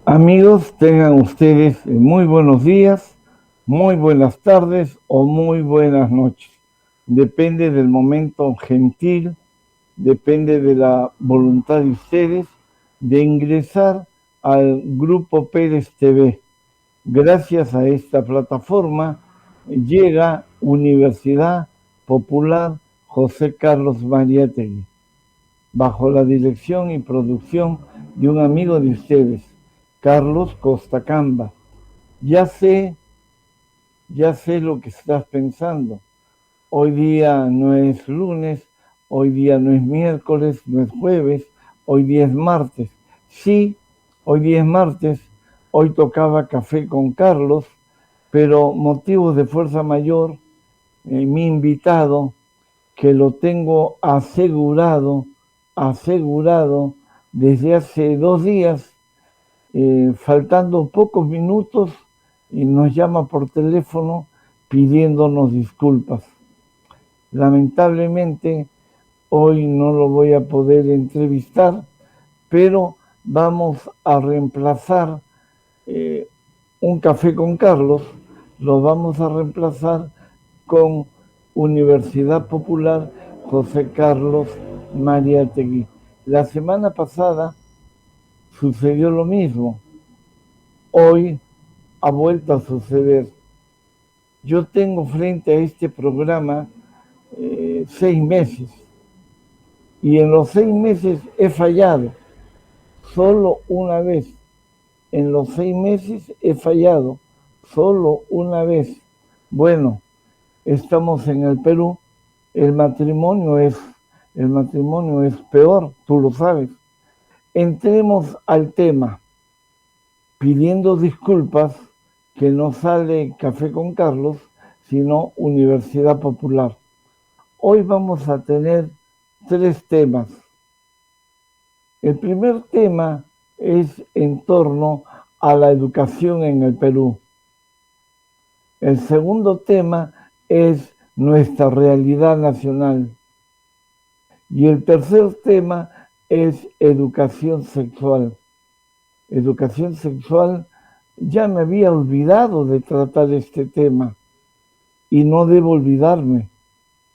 Amigos, tengan ustedes muy buenos días, muy buenas tardes o muy buenas noches. Depende del momento gentil, depende de la voluntad de ustedes de ingresar al Grupo Pérez TV. Gracias a esta plataforma llega Universidad Popular José Carlos Mariátegui, bajo la dirección y producción de un amigo de ustedes, Carlos Costacamba. Ya sé, ya sé lo que estás pensando. Hoy día no es lunes, hoy día no es miércoles, no es jueves, hoy día es martes. Sí, hoy día es martes, hoy tocaba café con Carlos, pero motivos de fuerza mayor, mi invitado, que lo tengo asegurado desde hace 2 días, faltando pocos minutos, y nos llama por teléfono pidiéndonos disculpas. Lamentablemente, hoy no lo voy a poder entrevistar, pero vamos a reemplazar un café con Carlos, lo vamos a reemplazar con Universidad Popular José Carlos Mariátegui. La semana pasada sucedió lo mismo. Hoy ha vuelto a suceder. Yo tengo frente a este programa 6 meses y en los 6 meses he fallado solo una vez. En los 6 meses he fallado solo una vez. Bueno, estamos en el Perú. El matrimonio es peor, tú lo sabes. Entremos al tema, pidiendo disculpas que no sale Café con Carlos, sino Universidad Popular. Hoy vamos a tener 3 temas. El primer tema es en torno a la educación en el Perú. El segundo tema es nuestra realidad nacional. Y el tercer tema es educación sexual. Educación sexual, ya me había olvidado de tratar este tema y no debo olvidarme.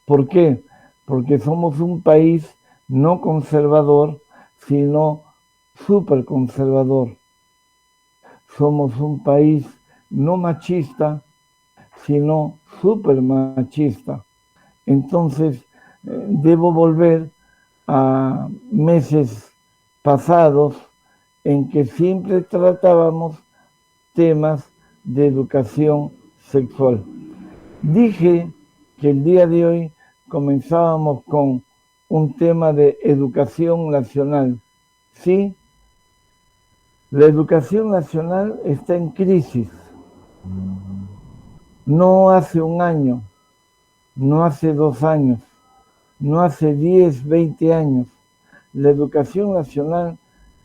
¿Por qué? Porque somos un país no conservador, sino súper conservador. Somos un país no machista, sino súper machista. Entonces, debo volver a meses pasados en que siempre tratábamos temas de educación sexual. Dije que el día de hoy comenzábamos con un tema de educación nacional. Sí, la educación nacional está en crisis. No hace un año, no hace 2 años, no hace 10, 20 años. La educación nacional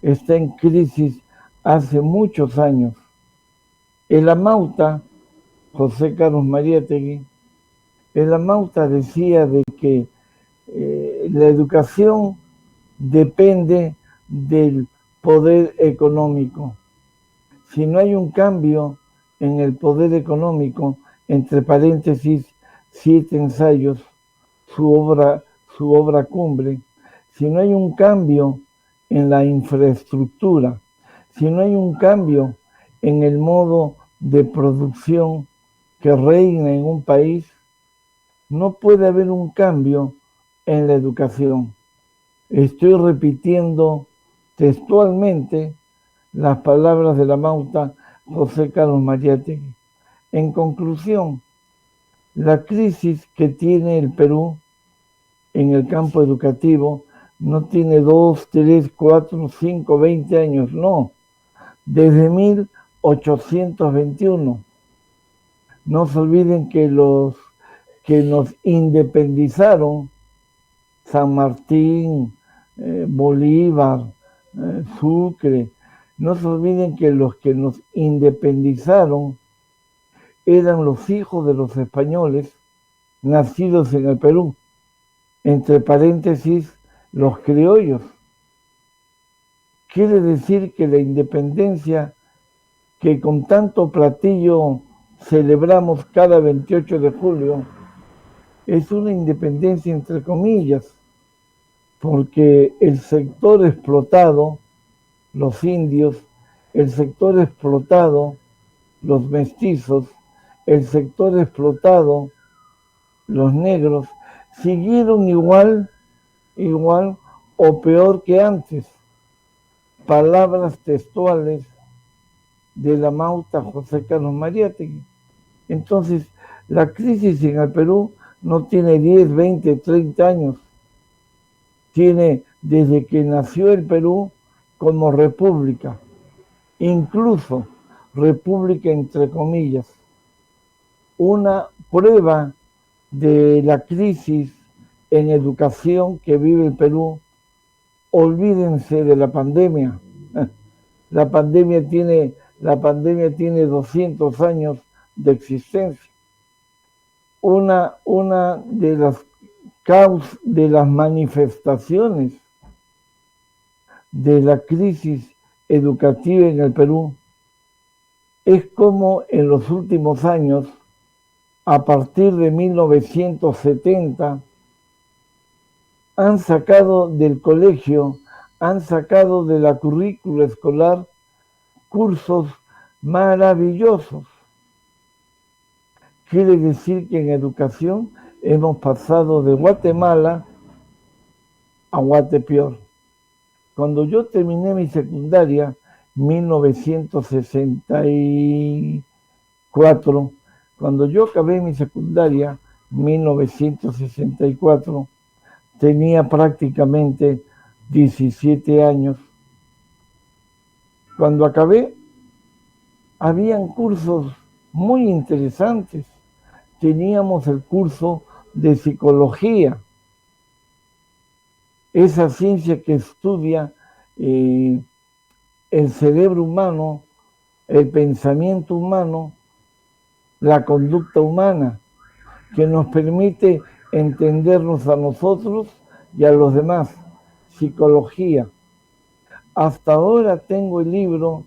está en crisis hace muchos años. El Amauta, José Carlos Mariátegui, el Amauta decía de que la educación depende del poder económico. Si no hay un cambio en el poder económico, entre paréntesis, 7 ensayos, su obra cumbre, si no hay un cambio en la infraestructura, si no hay un cambio en el modo de producción que reina en un país, no puede haber un cambio en la educación. Estoy repitiendo textualmente las palabras de la Mauta José Carlos Mariátegui. En conclusión, la crisis que tiene el Perú en el campo educativo no tiene 2, 3, 4, 5, 20 años, no. Desde 1821. No se olviden que los que nos independizaron, San Martín, Bolívar, Sucre, no se olviden que los que nos independizaron eran los hijos de los españoles nacidos en el Perú, entre paréntesis, los criollos. Quiere decir que la independencia que con tanto platillo celebramos cada 28 de julio, es una independencia entre comillas, porque el sector explotado, los indios, el sector explotado, los mestizos, el sector explotado, los negros, siguieron igual o peor que antes. Palabras textuales de la Mauta José Carlos Mariátegui. Entonces, la crisis en el Perú no tiene 10, 20, 30 años. Tiene desde que nació el Perú como república, incluso república entre comillas. Una prueba de la crisis en educación que vive el Perú. Olvídense de la pandemia. La pandemia tiene 200 años de existencia. Una de las causas de las manifestaciones de la crisis educativa en el Perú es como en los últimos años, a partir de 1970, han sacado del colegio, han sacado de la currícula escolar cursos maravillosos. Quiere decir que en educación hemos pasado de Guatemala a Guatepeor. Cuando yo terminé mi secundaria, 1964, cuando yo acabé mi secundaria, 1964, tenía prácticamente 17 años. Cuando acabé, habían cursos muy interesantes. Teníamos el curso de psicología, esa ciencia que estudia el cerebro humano, el pensamiento humano, la conducta humana, que nos permite entendernos a nosotros y a los demás. Psicología. Hasta ahora tengo el libro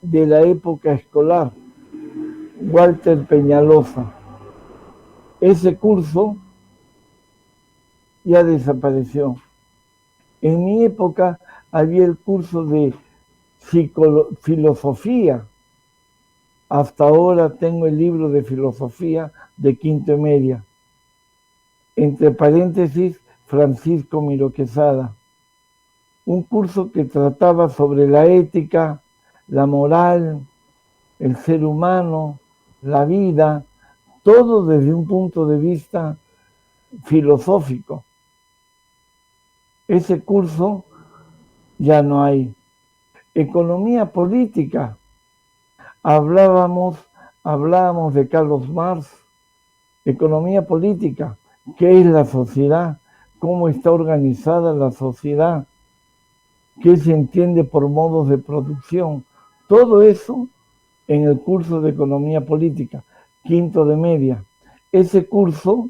de la época escolar, Walter Peñalosa. Ese curso ya desapareció. En mi época había el curso de filosofía. Hasta ahora tengo el libro de filosofía de quinto y media. Entre paréntesis, Francisco Miro Quesada. Un curso que trataba sobre la ética, la moral, el ser humano, la vida, todo desde un punto de vista filosófico. Ese curso ya no hay. Economía política. Hablábamos de Carlos Marx. Economía política. ¿Qué es la sociedad? ¿Cómo está organizada la sociedad? ¿Qué se entiende por modos de producción? Todo eso en el curso de Economía Política, quinto de media. Ese curso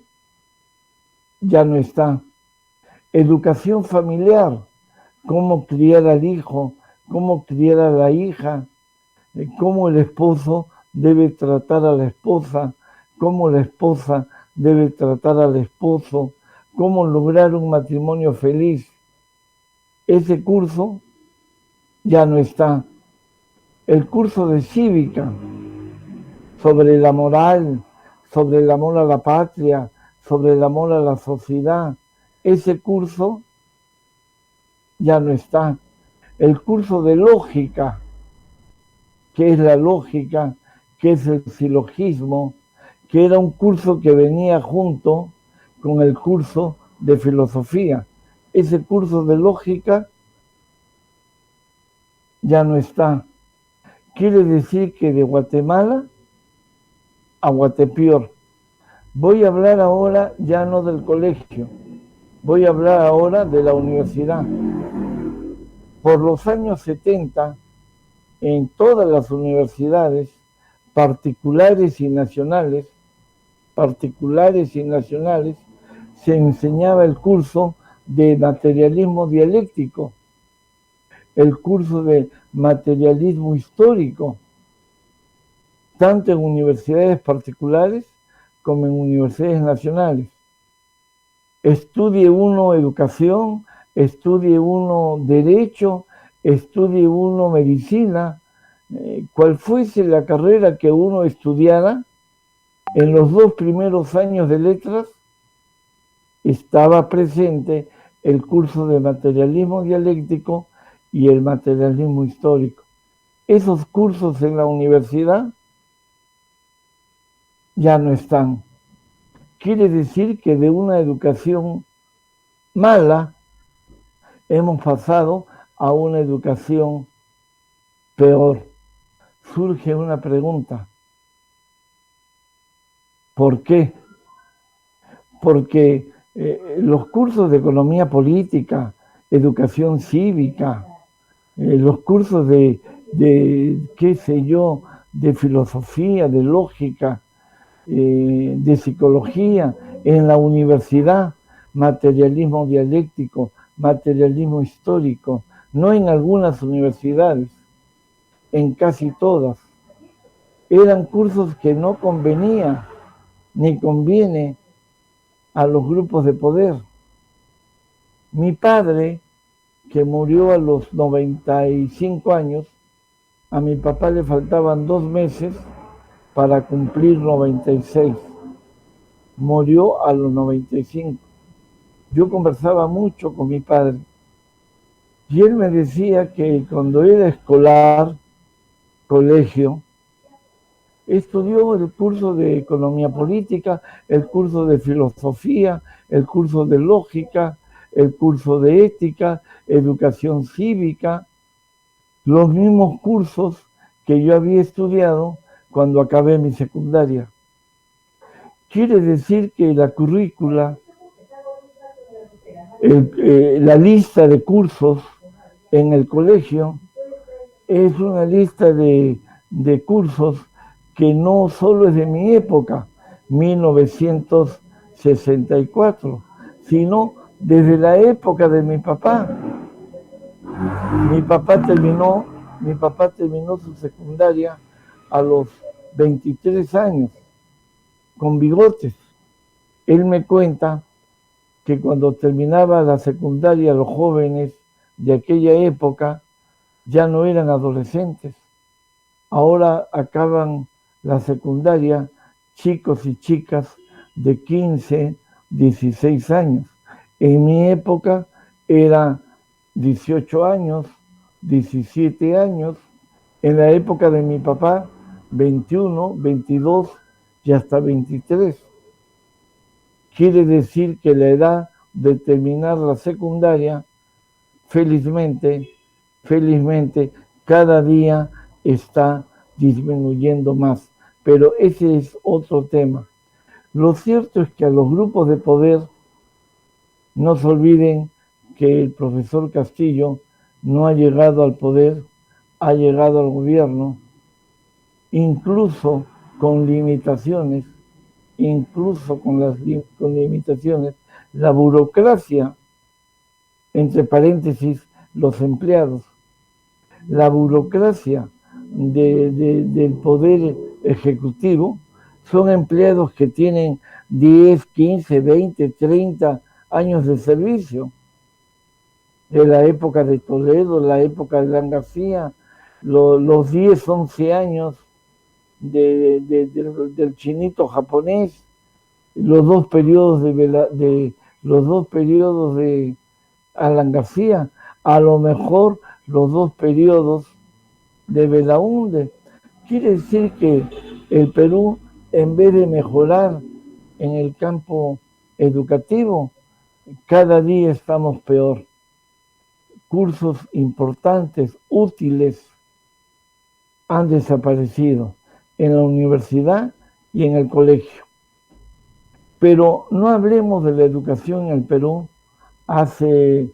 ya no está. Educación familiar, cómo criar al hijo, cómo criar a la hija, cómo el esposo debe tratar a la esposa, cómo la esposa debe tratar al esposo, cómo lograr un matrimonio feliz. Ese curso ya no está. El curso de cívica, sobre la moral, sobre el amor a la patria, sobre el amor a la sociedad, ese curso ya no está. El curso de lógica, ¿qué es la lógica? ¿Qué es el silogismo? Que era un curso que venía junto con el curso de filosofía. Ese curso de lógica ya no está. Quiere decir que de Guatemala a Guatepeor. Voy a hablar ahora ya no del colegio, voy a hablar ahora de la universidad. Por los años 70, en todas las universidades, particulares y nacionales, se enseñaba el curso de materialismo dialéctico. el curso de materialismo histórico, tanto en universidades particulares como en universidades nacionales. Estudie uno educación, estudie uno derecho, estudie uno medicina, cual fuese la carrera que uno estudiara, en los 2 primeros años de letras estaba presente el curso de materialismo dialéctico y el materialismo histórico. Esos cursos en la universidad ya no están. Quiere decir que de una educación mala hemos pasado a una educación peor. Surge una pregunta. ¿Por qué? Porque los cursos de economía política, educación cívica, los cursos de qué sé yo, de filosofía, de lógica, de psicología, en la universidad, materialismo dialéctico, materialismo histórico, no en algunas universidades, en casi todas. Eran cursos que no convenían ni conviene a los grupos de poder. Mi padre, que murió a los 95 años, a mi papá le faltaban 2 meses para cumplir 96. Murió a los 95. Yo conversaba mucho con mi padre y él me decía que cuando era escolar, colegio, estudió el curso de economía política, el curso de filosofía, el curso de lógica, el curso de ética, educación cívica, los mismos cursos que yo había estudiado cuando acabé mi secundaria. Quiere decir que la currícula, la lista de cursos en el colegio es una lista de cursos que no solo es de mi época, 1964, sino desde la época de mi papá. Mi papá terminó su secundaria a los 23 años, con bigotes. Él me cuenta que cuando terminaba la secundaria los jóvenes de aquella época ya no eran adolescentes. Ahora acaban la secundaria chicos y chicas de 15, 16 años. En mi época era 18 años, 17 años. En la época de mi papá, 21, 22 y hasta 23. Quiere decir que la edad de terminar la secundaria, felizmente, cada día está disminuyendo más. Pero ese es otro tema. Lo cierto es que a los grupos de poder, no se olviden que el profesor Castillo no ha llegado al poder, ha llegado al gobierno, incluso con limitaciones, con limitaciones, la burocracia, entre paréntesis, los empleados, la burocracia del poder ejecutivo, son empleados que tienen 10, 15, 20, 30 años de servicio. De la época de Toledo, la época de Alan García, los 10, 11 años del chinito japonés, los dos periodos de Alan García, a lo mejor los 2 periodos de Belaúnde. Quiere decir que el Perú, en vez de mejorar en el campo educativo, cada día estamos peor. Cursos importantes, útiles, han desaparecido en la universidad y en el colegio. Pero no hablemos de la educación en el Perú hace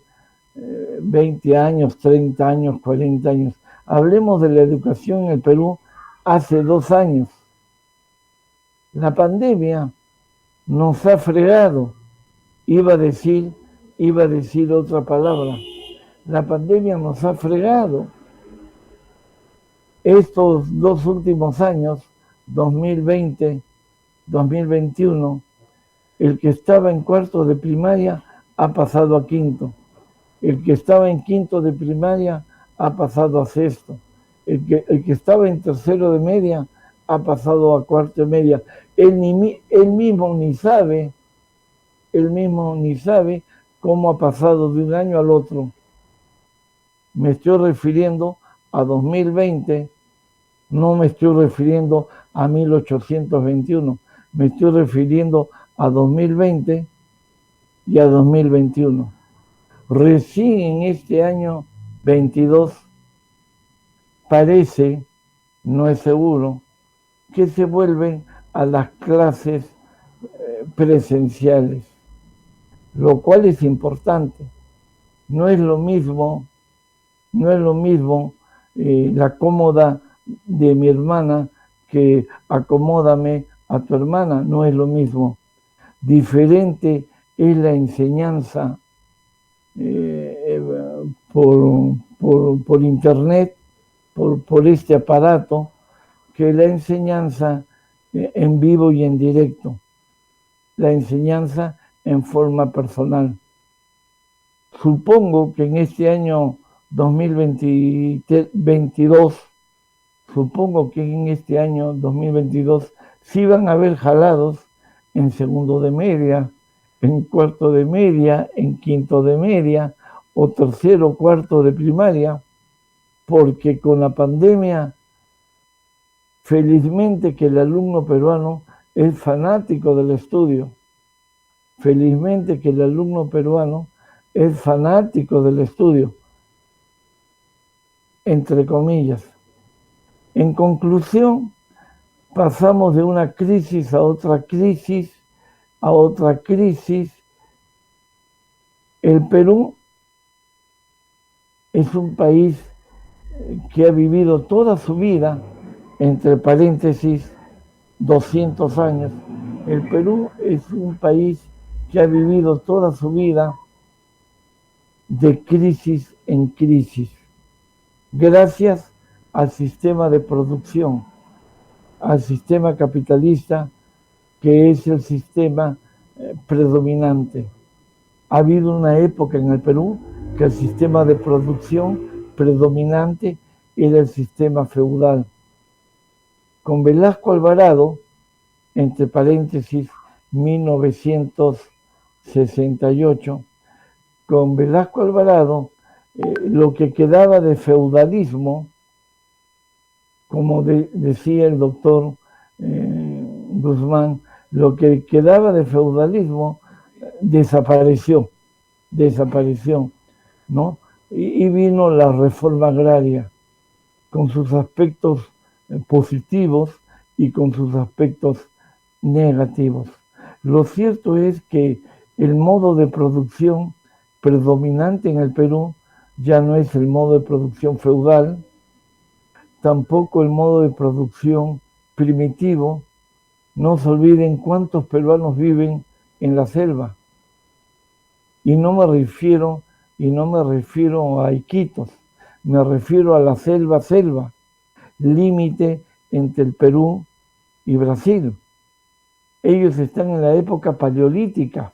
20 años, 30 años, 40 años. Hablemos de la educación en el Perú hace 2 años. La pandemia nos ha fregado. Iba a decir otra palabra. La pandemia nos ha fregado. Estos 2 últimos años, 2020, 2021, el que estaba en cuarto de primaria ha pasado a quinto. El que estaba en quinto de primaria ha pasado a sexto. El que estaba en tercero de media ha pasado a cuarto de media. Él mismo ni sabe cómo ha pasado de un año al otro. Me estoy refiriendo a 2020, no me estoy refiriendo a 1821, me estoy refiriendo a 2020 y a 2021. Recién en este año 22 parece, no es seguro, que se vuelven a las clases presenciales, lo cual es importante. No es lo mismo la cómoda de mi hermana que acomódame a tu hermana, no es lo mismo. Diferente es la enseñanza por internet, por este aparato, que la enseñanza en vivo y en directo, la enseñanza en forma personal. Supongo que en este año 2022, sí van a haber jalados en segundo de media, en cuarto de media, en quinto de media, o tercero o cuarto de primaria, porque con la pandemia, felizmente que el alumno peruano es fanático del estudio, felizmente que el alumno peruano es fanático del estudio, entre comillas. En conclusión, pasamos de una crisis a otra crisis, a otra crisis. El Perú es un país que ha vivido toda su vida, entre paréntesis, 200 años. El Perú es un país que ha vivido toda su vida de crisis en crisis, gracias al sistema de producción, al sistema capitalista, que es el sistema predominante. Ha habido una época en el Perú que el sistema de producción predominante era el sistema feudal. Con Velasco Alvarado, entre paréntesis, 1968, con Velasco Alvarado, lo que quedaba de feudalismo, como decía el doctor Guzmán, lo que quedaba de feudalismo desapareció, ¿no? Y vino la reforma agraria, con sus aspectos positivos y con sus aspectos negativos. Lo cierto es que el modo de producción predominante en el Perú ya no es el modo de producción feudal, tampoco el modo de producción primitivo. No se olviden cuántos peruanos viven en la selva. Y no me refiero a Iquitos, me refiero a la selva, límite entre el Perú y Brasil. Ellos están en la época paleolítica.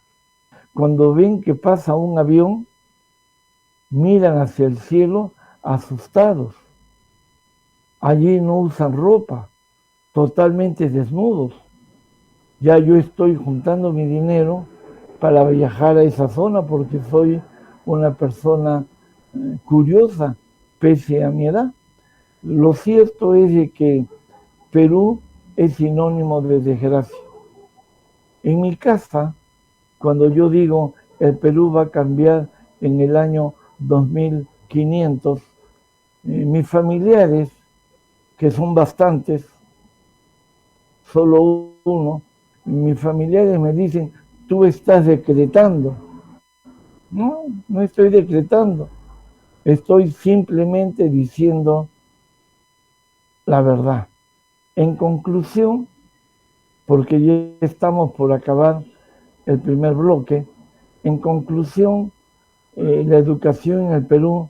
Cuando ven que pasa un avión, miran hacia el cielo asustados. Allí no usan ropa, totalmente desnudos. Ya yo estoy juntando mi dinero para viajar a esa zona porque soy una persona curiosa, pese a mi edad. Lo cierto es de que Perú es sinónimo de desgracia. En mi casa, cuando yo digo el Perú va a cambiar en el año 2500, mis familiares, que son bastantes, solo uno, mis familiares me dicen, tú estás decretando. No, no estoy decretando. Estoy simplemente diciendo la verdad. En conclusión, porque ya estamos por acabar el primer bloque, en conclusión, La educación en el Perú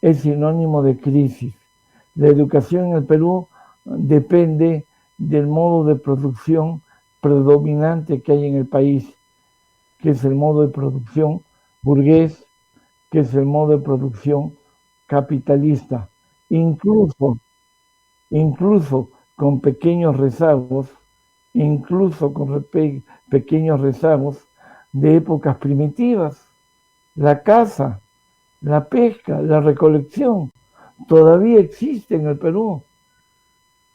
es sinónimo de crisis. La educación en el Perú depende del modo de producción predominante que hay en el país, que es el modo de producción burgués, que es el modo de producción capitalista. Incluso, incluso con pequeños rezagos, incluso con pequeños rezagos de épocas primitivas. La caza, la pesca, la recolección, todavía existe en el Perú,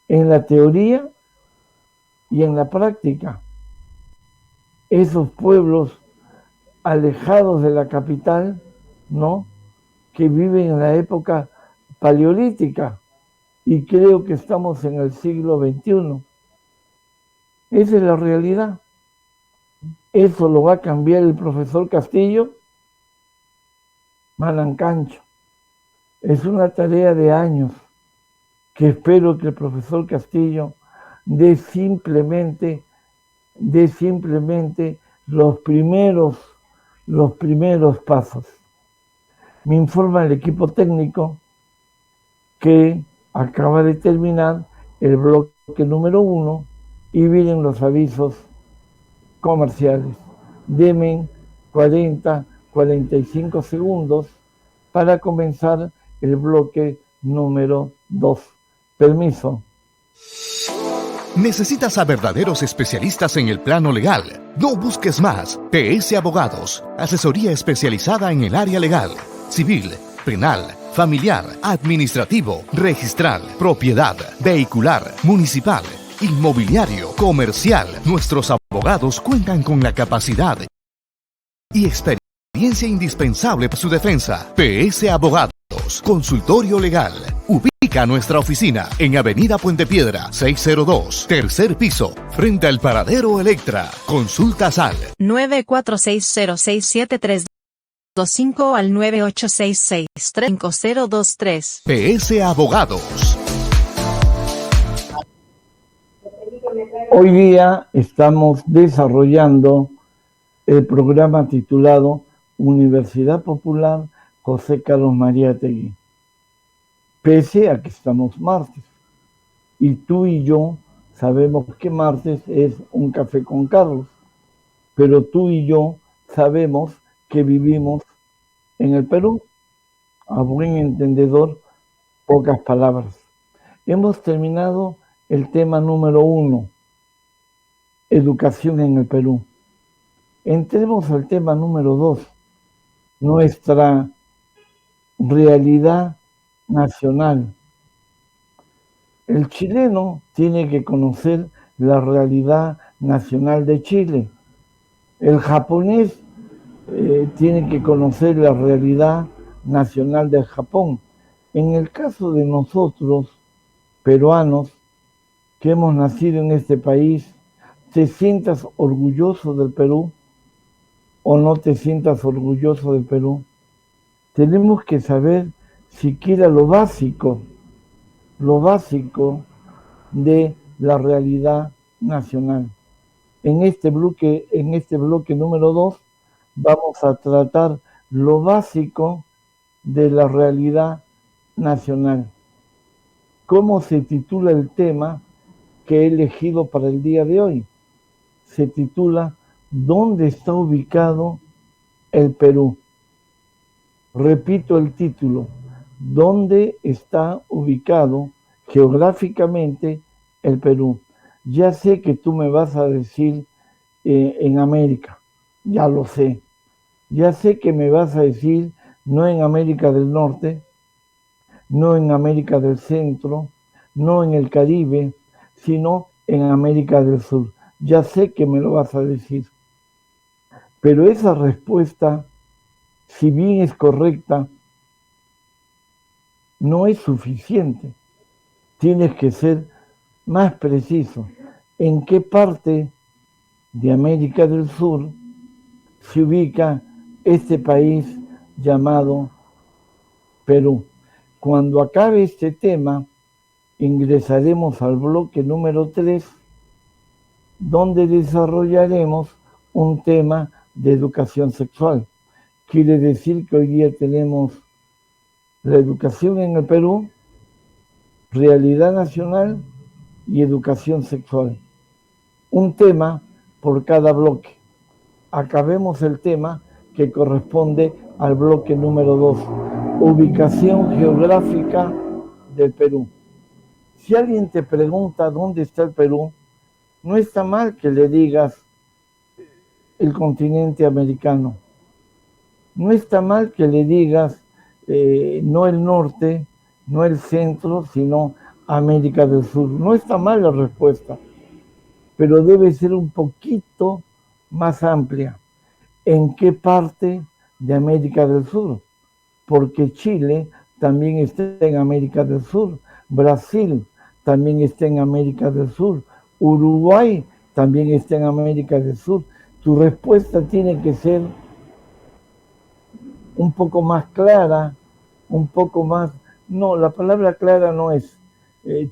en la teoría y en la práctica. Esos pueblos alejados de la capital, ¿no? Que viven en la época paleolítica, y creo que estamos en el siglo XXI. Esa es la realidad. Eso lo va a cambiar el profesor Castillo. Malancancho. Es una tarea de años que espero que el profesor Castillo dé simplemente los primeros pasos. Me informa el equipo técnico que acaba de terminar el bloque número 1 y vienen los avisos comerciales. Denme 45 segundos para comenzar el bloque número 2. Permiso. ¿Necesitas a verdaderos especialistas en el plano legal? No busques más. PS Abogados. Asesoría especializada en el área legal, civil, penal, familiar, administrativo, registral, propiedad, vehicular, municipal, inmobiliario, comercial. Nuestros abogados cuentan con la capacidad y experiencia indispensable para su defensa. PS Abogados. Consultorio Legal. Ubica nuestra oficina en Avenida Puente Piedra, 602, tercer piso, frente al Paradero Electra. Consultas al 946067325 al 986635023. PS Abogados. Hoy día estamos desarrollando el programa titulado Universidad Popular José Carlos Mariátegui. Pese a que estamos martes, y tú y yo sabemos que martes es un café con Carlos, pero tú y yo sabemos que vivimos en el Perú. A buen entendedor, pocas palabras. Hemos terminado el tema número 1, educación en el Perú. Entremos al tema número 2, nuestra realidad nacional. El chileno tiene que conocer la realidad nacional de Chile. El japonés tiene que conocer la realidad nacional del Japón. En el caso de nosotros, peruanos, que hemos nacido en este país, ¿te sientas orgulloso del Perú o no te sientas orgulloso del Perú? Tenemos que saber siquiera lo básico de la realidad nacional. En este bloque número 2 vamos a tratar lo básico de la realidad nacional. ¿Cómo se titula el tema que he elegido para el día de hoy? Se titula ¿Dónde está ubicado el Perú? Repito el título. ¿Dónde está ubicado geográficamente el Perú? Ya sé que tú me vas a decir en América, ya lo sé. Ya sé que me vas a decir no en América del Norte, no en América del Centro, no en el Caribe, sino en América del Sur. Ya sé que me lo vas a decir. Pero esa respuesta, si bien es correcta, no es suficiente. Tienes que ser más preciso. ¿En qué parte de América del Sur se ubica este país llamado Perú? Cuando acabe este tema, ingresaremos al bloque número 3, donde desarrollaremos un tema de educación sexual, Quiere decir que hoy día tenemos la educación en el Perú, realidad nacional y educación sexual. Un tema por cada bloque. Acabemos el tema que corresponde al bloque número 2, ubicación geográfica del Perú. Si alguien te pregunta dónde está el Perú, no está mal que le digas el continente americano. No está mal que le digas no el norte, no el centro, sino América del Sur. No está mal la respuesta, pero debe ser un poquito más amplia. ¿En qué parte de América del Sur? Porque Chile también está en América del Sur, Brasil también está en América del Sur, Uruguay también está en América del Sur. Tu respuesta tiene que ser un poco más clara, un poco más... No, la palabra clara no es.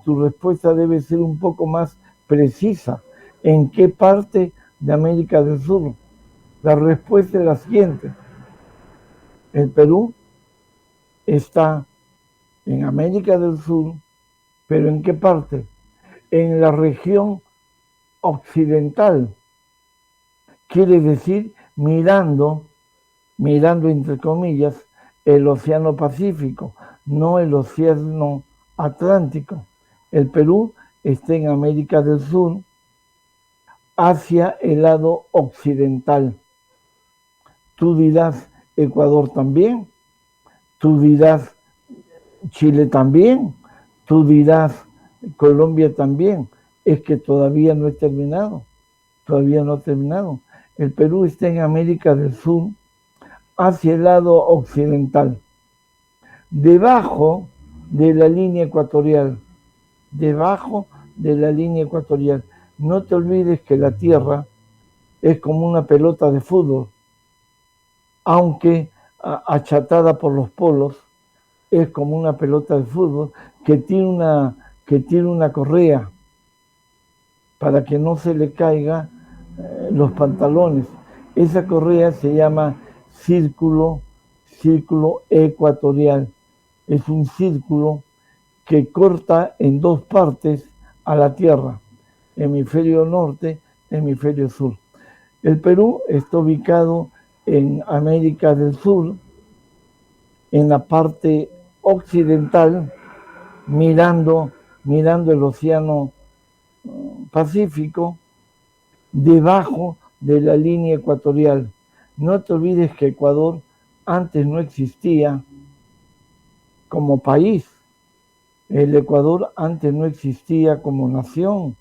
Tu respuesta debe ser un poco más precisa. ¿En qué parte de América del Sur? La respuesta es la siguiente. El Perú está en América del Sur, pero ¿en qué parte? En la región occidental. Quiere decir mirando entre comillas, el Océano Pacífico, no el Océano Atlántico. El Perú está en América del Sur, hacia el lado occidental. Tú dirás Ecuador también, tú dirás Chile también, tú dirás Colombia también. Es que todavía no he terminado, todavía no he terminado. El Perú está en América del Sur, hacia el lado occidental, debajo de la línea ecuatorial, debajo de la línea ecuatorial. No te olvides que la Tierra es como una pelota de fútbol, aunque achatada por los polos, es como una pelota de fútbol que tiene una correa para que no se le caiga los pantalones. Esa correa se llama círculo ecuatorial. Es un círculo que corta en dos partes a la Tierra, hemisferio norte, hemisferio sur. El Perú está ubicado en América del Sur, en la parte occidental, mirando el Océano Pacífico, debajo de la línea ecuatorial. No te olvides que Ecuador antes no existía como país. El Ecuador antes no existía como nación,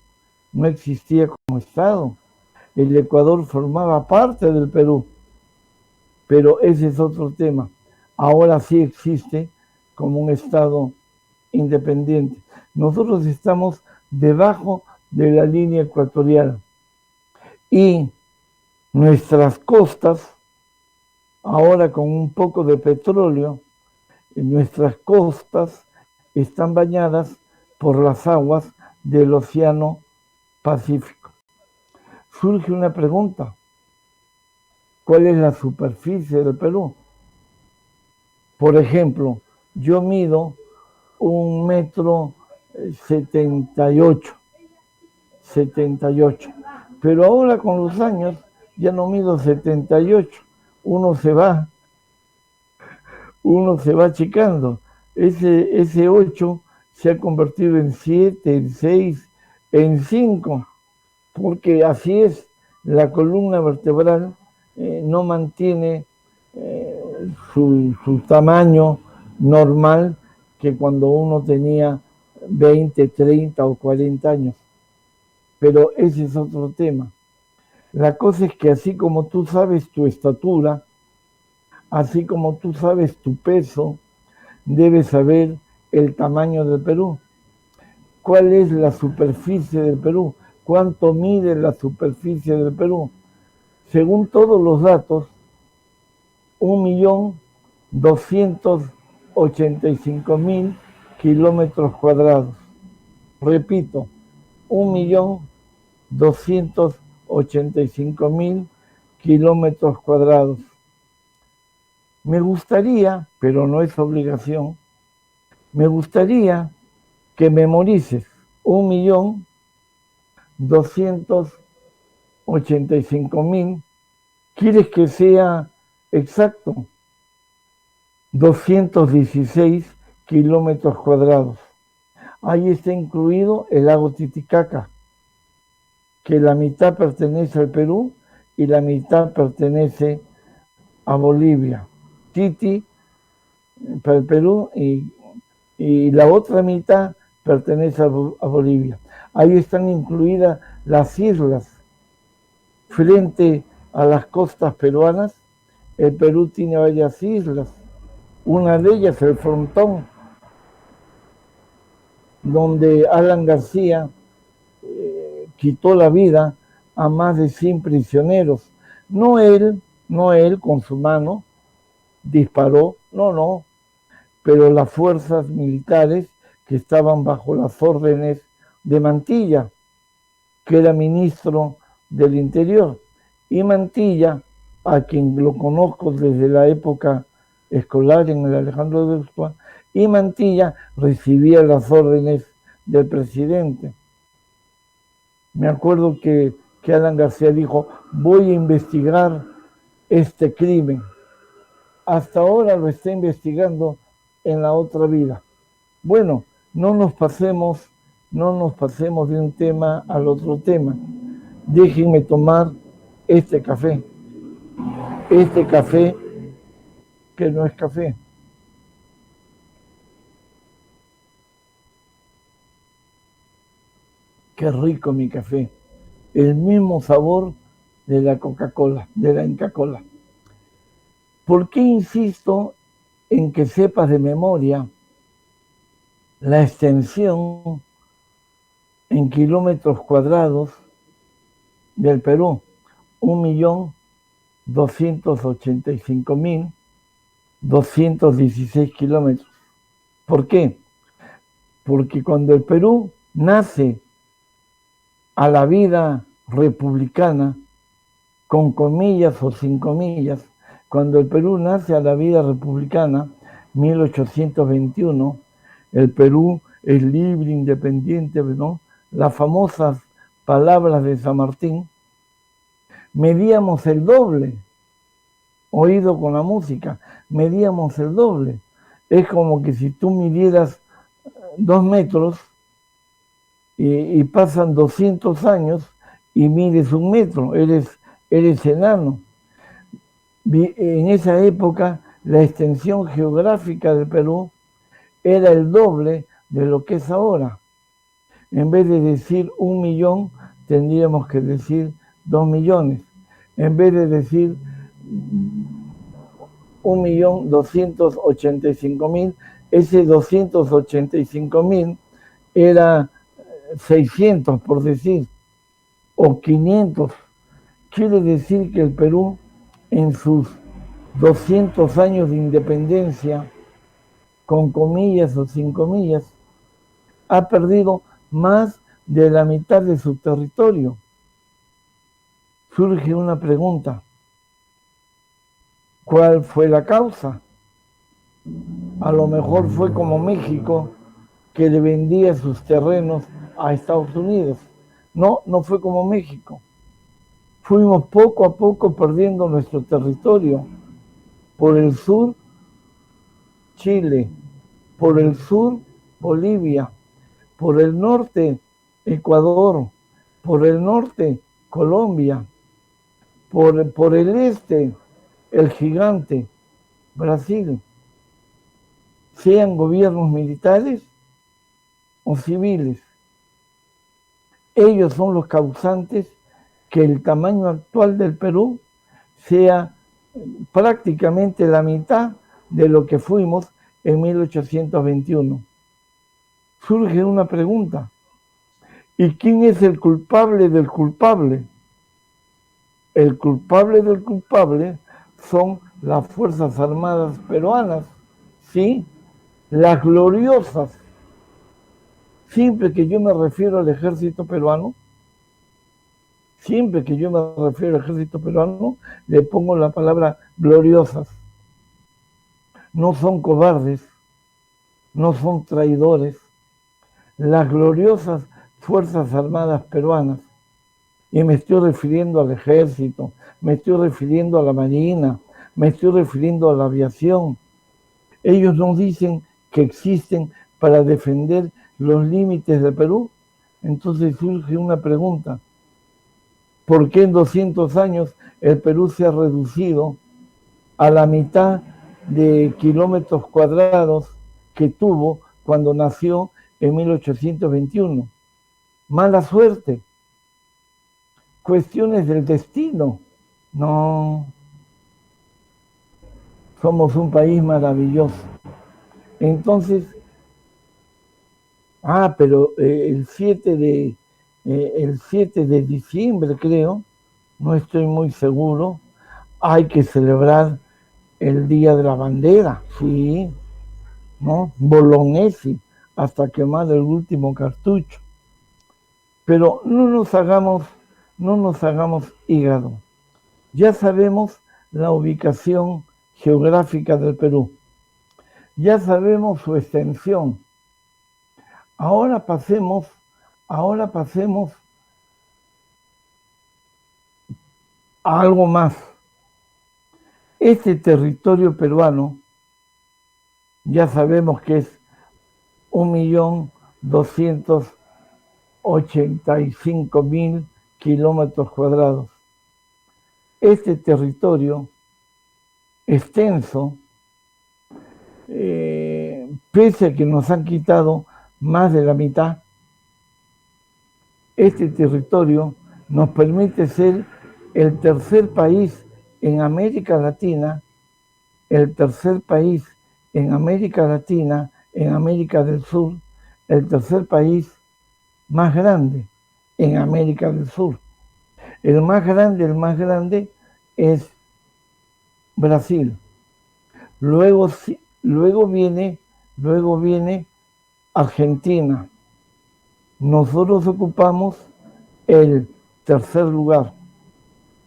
no existía como Estado. El Ecuador formaba parte del Perú, pero ese es otro tema. Ahora sí existe como un Estado independiente. Nosotros estamos debajo de la línea ecuatorial y nuestras costas, ahora con un poco de petróleo, nuestras costas están bañadas por las aguas del Océano Pacífico. Surge una pregunta: ¿cuál es la superficie del Perú? Por ejemplo, yo mido 1,78 m, pero ahora con los años ya no mido 78, uno se va achicando. Ese 8 se ha convertido en 7, en 6, en 5, porque así es, la columna vertebral no mantiene su tamaño normal que cuando uno tenía 20, 30 o 40 años. Pero ese es otro tema. La cosa es que así como tú sabes tu estatura, así como tú sabes tu peso, debes saber el tamaño del Perú. ¿Cuál es la superficie del Perú? ¿Cuánto mide la superficie del Perú? Según todos los datos, 1.285.000 kilómetros cuadrados. Repito, 1.285.000 kilómetros cuadrados. Me gustaría, pero no es obligación, me gustaría que memorices 1.285.000. ¿Quieres que sea exacto? 216 kilómetros cuadrados. Ahí está incluido el lago Titicaca, que la mitad pertenece al Perú y la mitad pertenece a Bolivia. Titi para el Perú y la otra mitad pertenece a Bolivia. Ahí están incluidas las islas. Frente a las costas peruanas, el Perú tiene varias islas. Una de ellas, el Frontón, donde Alan García quitó la vida a más de 100 prisioneros. No él con su mano disparó, no, pero las fuerzas militares que estaban bajo las órdenes de Mantilla, que era ministro del Interior. Y Mantilla, a quien lo conozco desde la época escolar en el Alejandro de Ursúa, y Mantilla recibía las órdenes del presidente. Me acuerdo que Alan García dijo, voy a investigar este crimen. Hasta ahora lo está investigando en la otra vida. Bueno, no nos pasemos de un tema al otro tema. Déjenme tomar este café que no es café. Qué rico mi café. El mismo sabor de la Coca-Cola, de la Inca-Cola. ¿Por qué insisto en que sepas de memoria la extensión en kilómetros cuadrados del Perú? 1.285.216 kilómetros. ¿Por qué? Porque cuando el Perú nace a la vida republicana, con comillas o sin comillas, cuando el Perú nace a la vida republicana, 1821, el Perú es libre, independiente, ¿no? Las famosas palabras de San Martín, medíamos el doble, oído con la música, medíamos el doble. Es como que si tú midieras 2 metros y pasan 200 años y mides 1 metro, eres enano. En esa época la extensión geográfica del Perú era el doble de lo que es ahora. En vez de decir 1 millón, tendríamos que decir 2 millones. En vez de decir 1.285.000, ese 285.000 era 600, por decir, o 500. Quiere decir que el Perú, en sus 200 años de independencia, con comillas o sin comillas, ha perdido más de la mitad de su territorio. Surge una pregunta: ¿cuál fue la causa? A lo mejor fue como México, que le vendía sus terrenos a Estados Unidos. No fue como México. Fuimos poco a poco perdiendo nuestro territorio. Por el sur, Chile. Por el sur, Bolivia. Por el norte, Ecuador. Por el norte, Colombia. Por el este, el gigante, Brasil. Sean gobiernos militares o civiles. Ellos son los causantes que el tamaño actual del Perú sea prácticamente la mitad de lo que fuimos en 1821. Surge una pregunta: ¿y quién es el culpable del culpable? El culpable del culpable son las Fuerzas Armadas peruanas, ¿sí? Las gloriosas. Siempre que yo me refiero al ejército peruano, le pongo la palabra gloriosas. no son cobardes, no son traidores. Las gloriosas Fuerzas Armadas peruanas, y me estoy refiriendo al ejército, me estoy refiriendo a la marina, me estoy refiriendo a la aviación. Ellos nos dicen que existen para defender los límites de Perú. Entonces surge una pregunta: ¿por qué en 200 años el Perú se ha reducido a la mitad de kilómetros cuadrados que tuvo cuando nació en 1821? Mala suerte, cuestiones del destino. No, somos un país maravilloso. Entonces, pero el 7 de diciembre, creo, no estoy muy seguro, hay que celebrar el Día de la Bandera, sí, ¿no? Bolognesi, hasta quemar el último cartucho. Pero no nos hagamos hígado. Ya sabemos la ubicación geográfica del Perú. Ya sabemos su extensión. Ahora pasemos a algo más. Este territorio peruano, ya sabemos que es 1.285.000 kilómetros cuadrados. Este territorio extenso, pese a que nos han quitado más de la mitad, este territorio nos permite ser el tercer país en América Latina, el tercer país en América Latina, en América del Sur, el tercer país más grande en América del Sur. El más grande es Brasil. Luego viene Argentina. Nosotros ocupamos el tercer lugar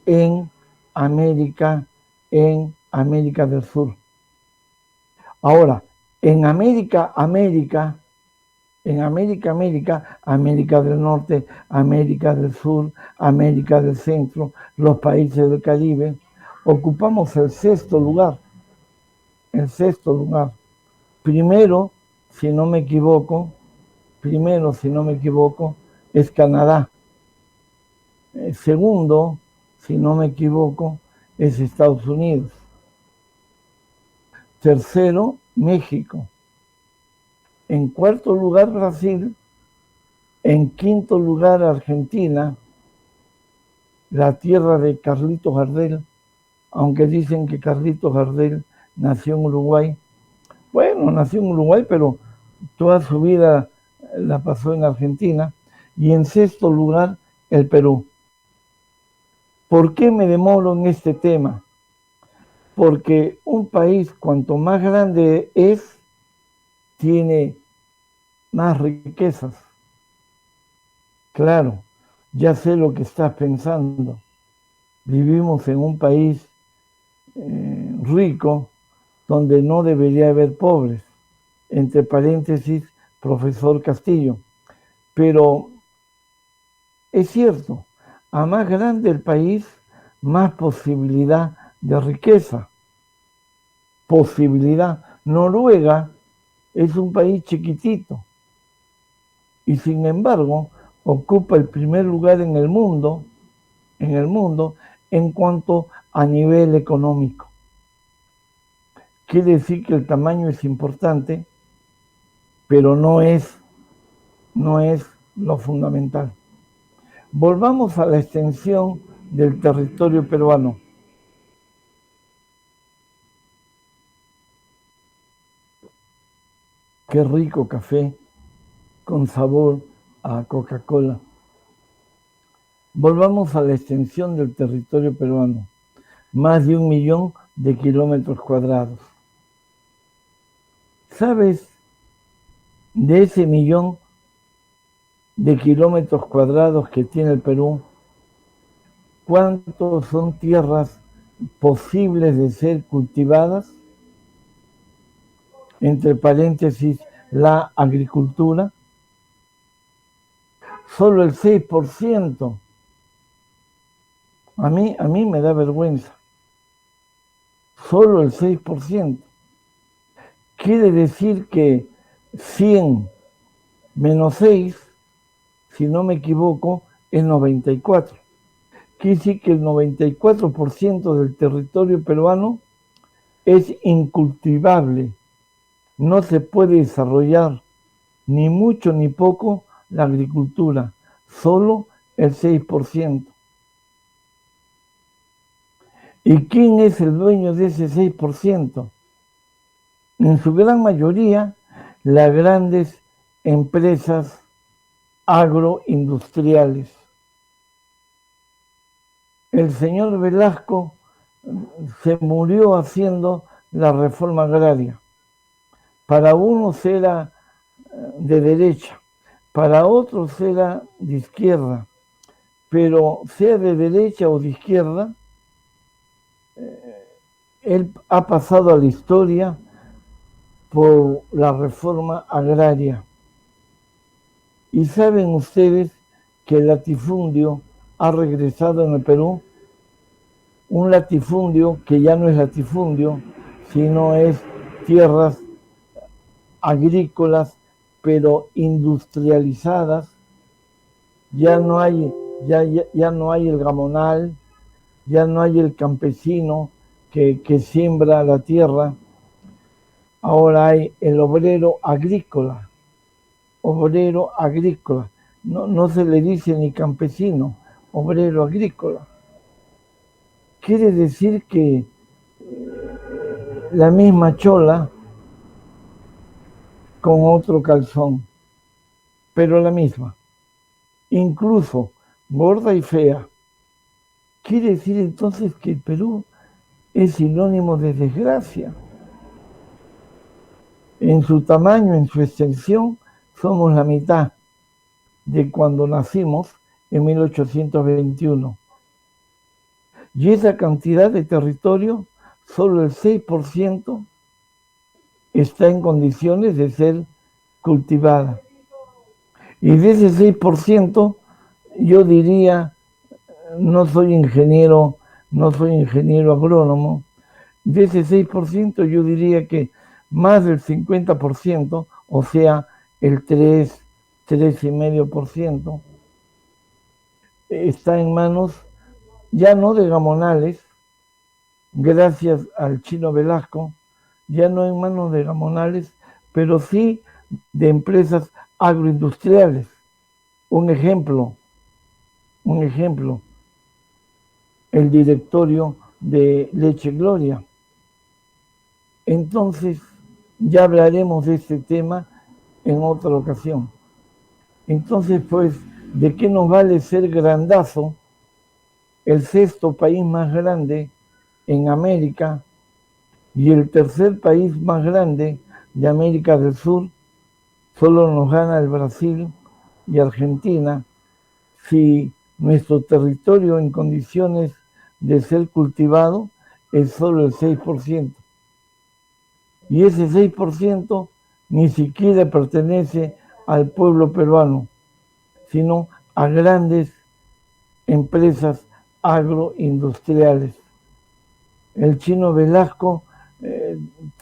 en América del Sur. Ahora, en América del Norte, América del Sur, América del Centro, los países del Caribe, ocupamos el sexto lugar. Primero, si no me equivoco, es Canadá. Segundo, si no me equivoco, es Estados Unidos. Tercero, México. En cuarto lugar, Brasil. En quinto lugar, Argentina, la tierra de Carlitos Gardel, aunque dicen que Carlitos Gardel nació en Uruguay. Bueno, nació en Uruguay, pero toda su vida la pasó en Argentina. Y en sexto lugar, el Perú. ¿Por qué me demoro en este tema? Porque un país, cuanto más grande es, tiene más riquezas. Claro, ya sé lo que estás pensando. Vivimos en un país rico donde no debería haber pobres. Entre paréntesis, profesor Castillo. Pero es cierto, a más grande el país, más posibilidad de riqueza. Noruega es un país chiquitito y sin embargo ocupa el primer lugar en el mundo en cuanto a nivel económico. Quiere decir que el tamaño es importante, pero no es lo fundamental. Volvamos a la extensión del territorio peruano. Qué rico café con sabor a Coca-Cola. Volvamos a la extensión del territorio peruano. Más de 1 millón de kilómetros cuadrados. ¿Sabes de ese millón de kilómetros cuadrados que tiene el Perú, cuántos son tierras posibles de ser cultivadas? entre paréntesis, la agricultura. Solo el 6%. A mí me da vergüenza. Solo el 6%. Quiere decir que 100 menos 6, si no me equivoco, es 94. Quiere decir que el 94% del territorio peruano es incultivable. No se puede desarrollar ni mucho ni poco la agricultura, solo el 6%. ¿Y quién es el dueño de ese 6%? En su gran mayoría, las grandes empresas agroindustriales. El señor Velasco se murió haciendo la reforma agraria. Para unos era de derecha, para otros era de izquierda, pero sea de derecha o de izquierda, él ha pasado a la historia por la reforma agraria. Y saben ustedes que el latifundio ha regresado en el Perú, un latifundio que ya no es latifundio, sino es tierras agrícolas, pero industrializadas. Ya no hay el gamonal, ya no hay el campesino que siembra la tierra. Ahora hay el obrero agrícola. No se le dice ni campesino, obrero agrícola. Quiere decir que la misma chola con otro calzón, pero la misma, incluso gorda y fea. Quiere decir entonces que el Perú es sinónimo de desgracia. En su tamaño, en su extensión, somos la mitad de cuando nacimos en 1821. Y esa cantidad de territorio, solo el 6% está en condiciones de ser cultivada. Y de ese 6%, yo diría, no soy ingeniero agrónomo, de ese 6% yo diría que más del 50%, o sea, el 3,5%, está en manos ya no de gamonales, gracias al Chino Velasco, ya no en manos de gamonales, pero sí de empresas agroindustriales. Un ejemplo, el directorio de Leche Gloria. Entonces, ya hablaremos de este tema en otra ocasión. Entonces, pues, ¿de qué nos vale ser grandazo, el sexto país más grande en América y el tercer país más grande de América del Sur? Solo nos gana el Brasil y Argentina, si nuestro territorio en condiciones de ser cultivado es solo el 6%. Y ese 6% ni siquiera pertenece al pueblo peruano, sino a grandes empresas agroindustriales. El Chino Velasco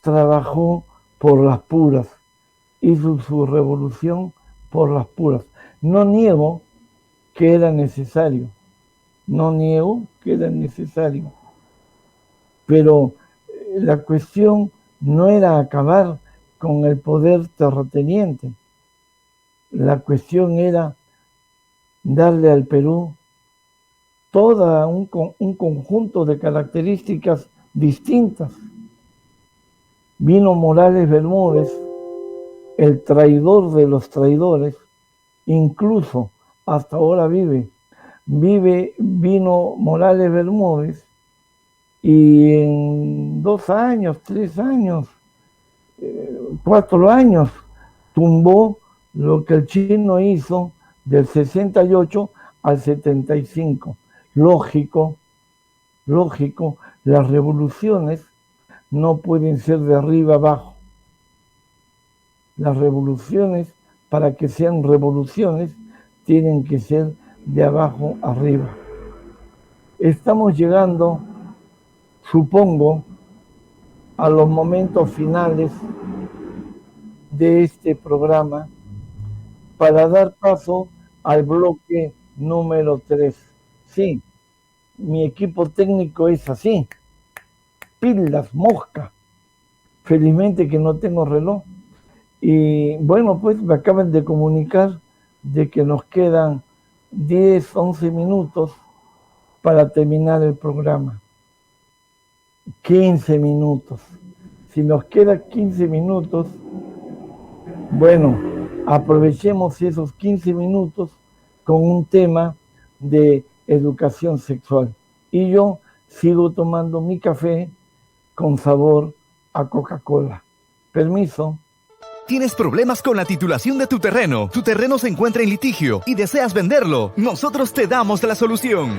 trabajó por las puras, hizo su revolución por las puras. No niego que era necesario, pero la cuestión no era acabar con el poder terrateniente, la cuestión era darle al Perú todo un conjunto de características distintas. Vino Morales Bermúdez, el traidor de los traidores, incluso hasta ahora vino Morales Bermúdez y en 2 años, 3 años, 4 años, tumbó lo que el chino hizo del 68 al 75. Lógico, las revoluciones no pueden ser de arriba abajo, las revoluciones, para que sean revoluciones, tienen que ser de abajo arriba. Estamos llegando, supongo, a los momentos finales de este programa para dar paso al bloque número 3. Sí, mi equipo técnico es así, pilas, mosca. Felizmente que no tengo reloj. Y bueno, pues me acaban de comunicar de que nos quedan 10, 11 minutos para terminar el programa. 15 minutos. Si nos queda 15 minutos, bueno, aprovechemos esos 15 minutos con un tema de educación sexual. Y yo sigo tomando mi café con sabor a Coca-Cola. Permiso. ¿Tienes problemas con la titulación de tu terreno? ¿Tu terreno se encuentra en litigio y deseas venderlo? Nosotros te damos la solución.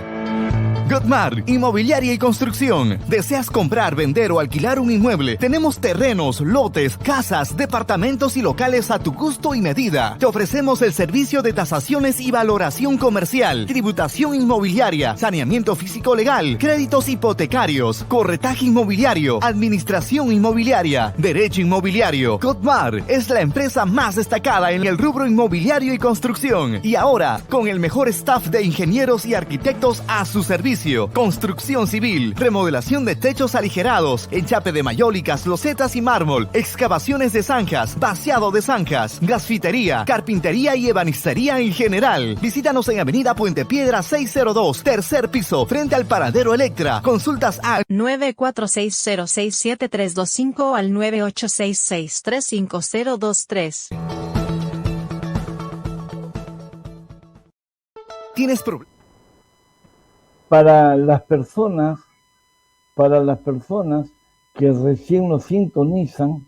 Godmar, Inmobiliaria y Construcción. ¿Deseas comprar, vender o alquilar un inmueble? Tenemos terrenos, lotes, casas, departamentos y locales a tu gusto y medida. Te ofrecemos el servicio de tasaciones y valoración comercial, tributación inmobiliaria, saneamiento físico legal, créditos hipotecarios, corretaje inmobiliario, administración inmobiliaria, derecho inmobiliario. Godmar es la empresa más destacada en el rubro inmobiliario y construcción. Y ahora, con el mejor staff de ingenieros y arquitectos a su servicio. Construcción civil, remodelación de techos aligerados, enchape de mayólicas, losetas y mármol, excavaciones de zanjas, vaciado de zanjas, gasfitería, carpintería y ebanistería en general. Visítanos en Avenida Puente Piedra 602, tercer piso, frente al Paradero Electra. Consultas al 946067325 al 9866350023. ¿Tienes problemas? Para las personas que recién nos sintonizan,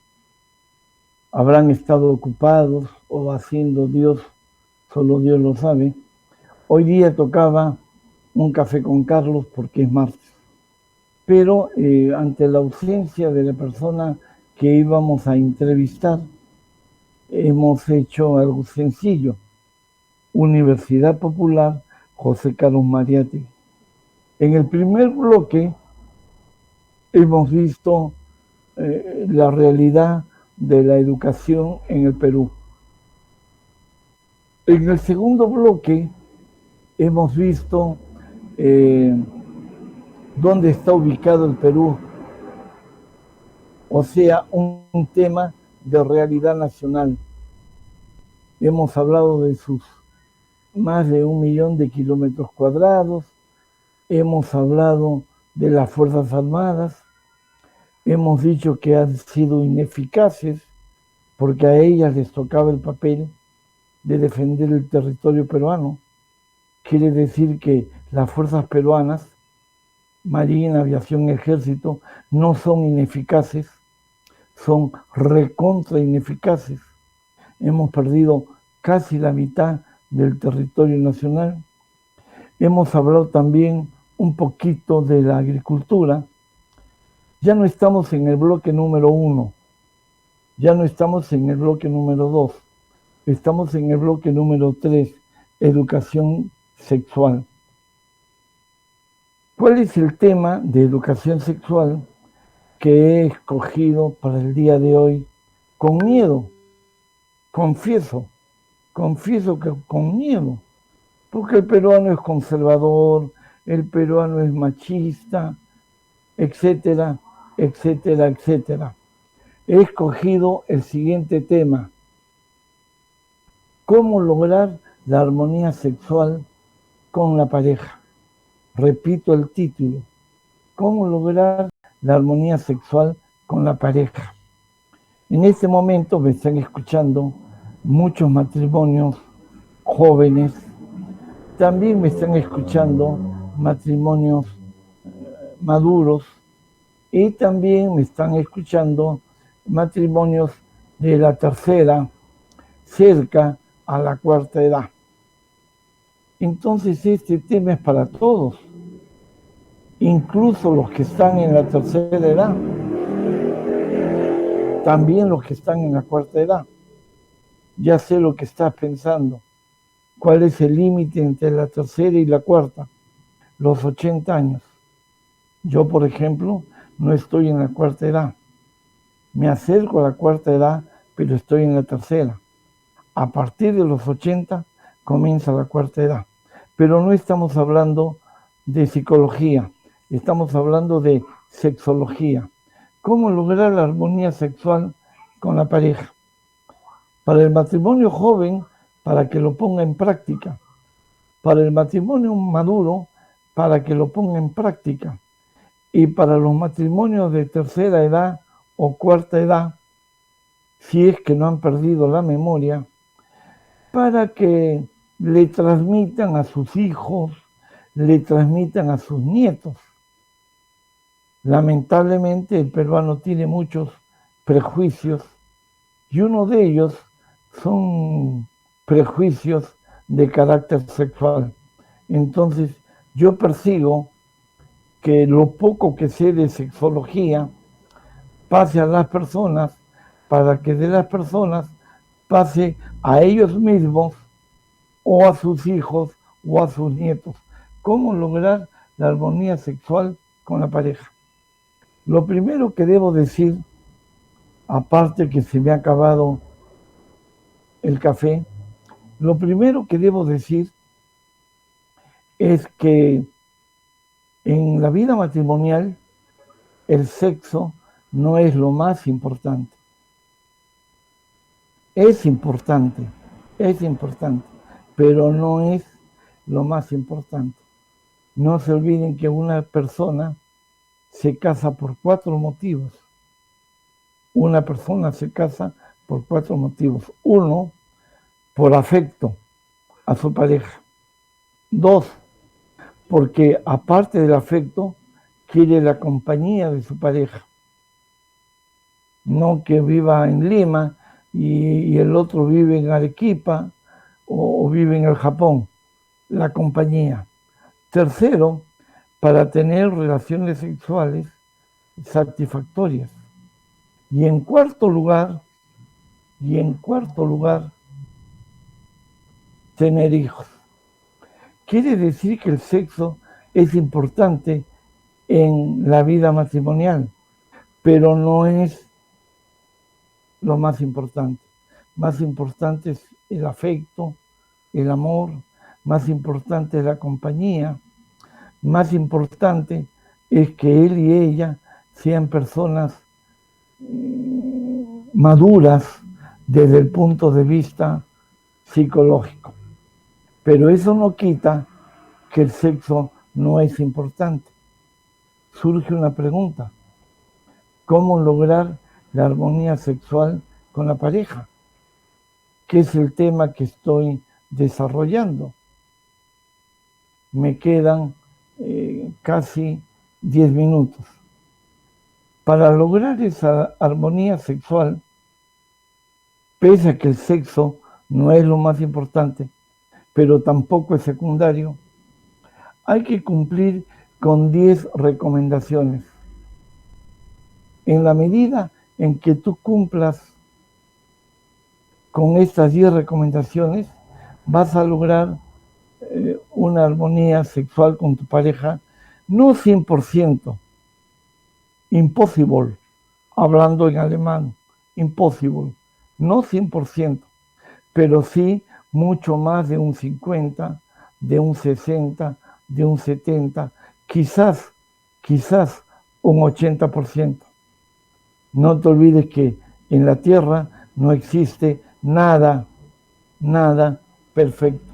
habrán estado ocupados o haciendo Dios, solo Dios lo sabe. Hoy día tocaba un café con Carlos porque es martes. Pero ante la ausencia de la persona que íbamos a entrevistar, hemos hecho algo sencillo. Universidad Popular José Carlos Mariátegui. En el primer bloque hemos visto la realidad de la educación en el Perú. En el segundo bloque hemos visto dónde está ubicado el Perú, o sea, un tema de realidad nacional. Hemos hablado de sus más de 1 millón de kilómetros cuadrados, hemos hablado de las Fuerzas Armadas, hemos dicho que han sido ineficaces porque a ellas les tocaba el papel de defender el territorio peruano. Quiere decir que las fuerzas peruanas, Marina, Aviación, Ejército, no son ineficaces, son recontra ineficaces. Hemos perdido casi la mitad del territorio nacional. Hemos hablado también un poquito de la agricultura. Ya no estamos en el bloque número 1, ya no estamos en el bloque número 2, estamos en el bloque número 3, educación sexual. ¿Cuál es el tema de educación sexual que he escogido para el día de hoy? Con miedo, confieso que con miedo, porque el peruano es conservador, el peruano es machista, etcétera, etcétera, etcétera. He escogido el siguiente tema: ¿cómo lograr la armonía sexual con la pareja? Repito el título: ¿cómo lograr la armonía sexual con la pareja? En este momento me están escuchando muchos matrimonios jóvenes, también me están escuchando matrimonios maduros y también me están escuchando matrimonios de la tercera, cerca a la cuarta edad. Entonces este tema es para todos, incluso los que están en la tercera edad, también los que están en la cuarta edad. ya sé lo que estás pensando. ¿Cuál es el límite entre la tercera y la cuarta? Los 80 años. Yo, por ejemplo, no estoy en la cuarta edad. Me acerco a la cuarta edad, pero estoy en la tercera. A partir de los 80 comienza la cuarta edad. Pero no estamos hablando de psicología, estamos hablando de sexología. ¿Cómo lograr la armonía sexual con la pareja? Para el matrimonio joven, para que lo ponga en práctica. Para el matrimonio maduro, para que lo ponga en práctica. Y para los matrimonios de tercera edad o cuarta edad, si es que no han perdido la memoria, para que le transmitan a sus hijos, le transmitan a sus nietos. Lamentablemente el peruano tiene muchos prejuicios y uno de ellos son prejuicios de carácter sexual. Entonces yo persigo que lo poco que sé de sexología pase a las personas para que de las personas pase a ellos mismos o a sus hijos o a sus nietos. ¿Cómo lograr la armonía sexual con la pareja? Lo primero que debo decir, aparte que se me ha acabado el café, lo primero que debo decir es que en la vida matrimonial el sexo no es lo más importante. Es importante, pero no es lo más importante. No se olviden que una persona se casa por 4 motivos. Una persona se casa por 4 motivos. 1, por afecto a su pareja. 2, porque aparte del afecto, quiere la compañía de su pareja. No que viva en Lima y el otro vive en Arequipa o vive en el Japón. La compañía. Tercero, para tener relaciones sexuales satisfactorias. Y en cuarto lugar, tener hijos. Quiere decir que el sexo es importante en la vida matrimonial, pero no es lo más importante. Más importante es el afecto, el amor, más importante es la compañía, más importante es que él y ella sean personas maduras desde el punto de vista psicológico. Pero eso no quita que el sexo no es importante. Surge una pregunta: ¿cómo lograr la armonía sexual con la pareja? Que es el tema que estoy desarrollando. Me quedan casi 10 minutos. Para lograr esa armonía sexual, pese a que el sexo no es lo más importante, pero tampoco es secundario, hay que cumplir con 10 recomendaciones. En la medida en que tú cumplas con estas 10 recomendaciones, vas a lograr una armonía sexual con tu pareja, no 100%, impossible, hablando en alemán, impossible, no 100%, pero sí mucho más de un 50, de un 60, de un 70, quizás un 80%. No te olvides que en la Tierra no existe nada perfecto.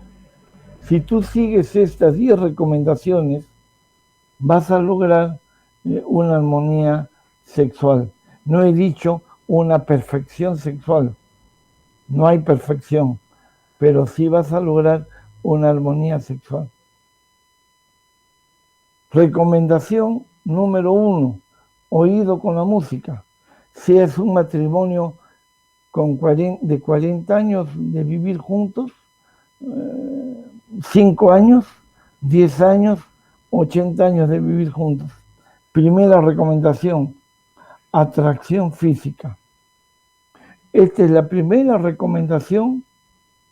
Si tú sigues estas 10 recomendaciones, vas a lograr una armonía sexual. No he dicho una perfección sexual, no hay perfección, pero sí vas a lograr una armonía sexual. Recomendación número 1, oído con la música. Si es un matrimonio de 40 años de vivir juntos, 5 años, 10 años, 80 años de vivir juntos. Primera recomendación, atracción física. Esta es la primera recomendación,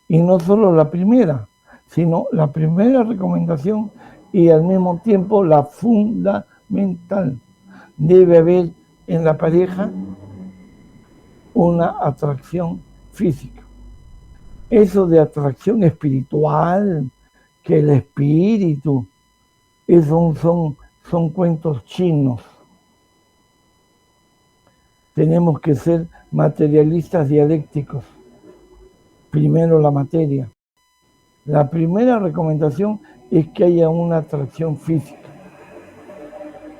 y no solo la primera, sino la primera recomendación y al mismo tiempo la fundamental. Debe haber en la pareja una atracción física. Eso de atracción espiritual, que el espíritu, eso son cuentos chinos. Tenemos que ser materialistas dialécticos. Primero la materia. La primera recomendación es que haya una atracción física.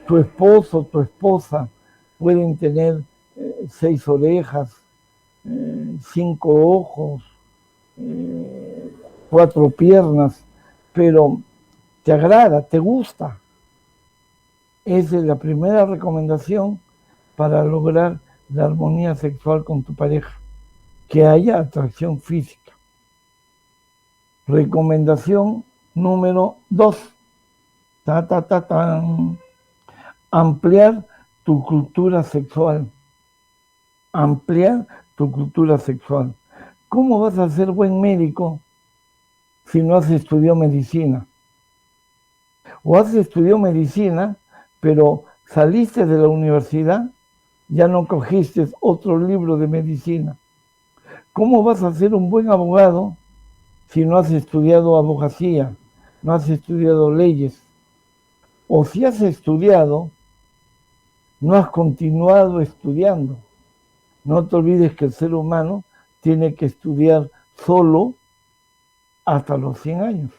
Tu esposo, tu esposa pueden tener 6 orejas, 5 ojos, 4 piernas, pero te agrada, te gusta. Esa es la primera recomendación para lograr la armonía sexual con tu pareja, que haya atracción física. Recomendación número 2. Ampliar tu cultura sexual. Ampliar tu cultura sexual. ¿Cómo vas a ser buen médico si no has estudiado medicina? O has estudiado medicina, pero saliste de la universidad, ya no cogiste otro libro de medicina. ¿Cómo vas a ser un buen abogado si no has estudiado abogacía, no has estudiado leyes? O si has estudiado, no has continuado estudiando. No te olvides que el ser humano tiene que estudiar solo hasta los 100 años.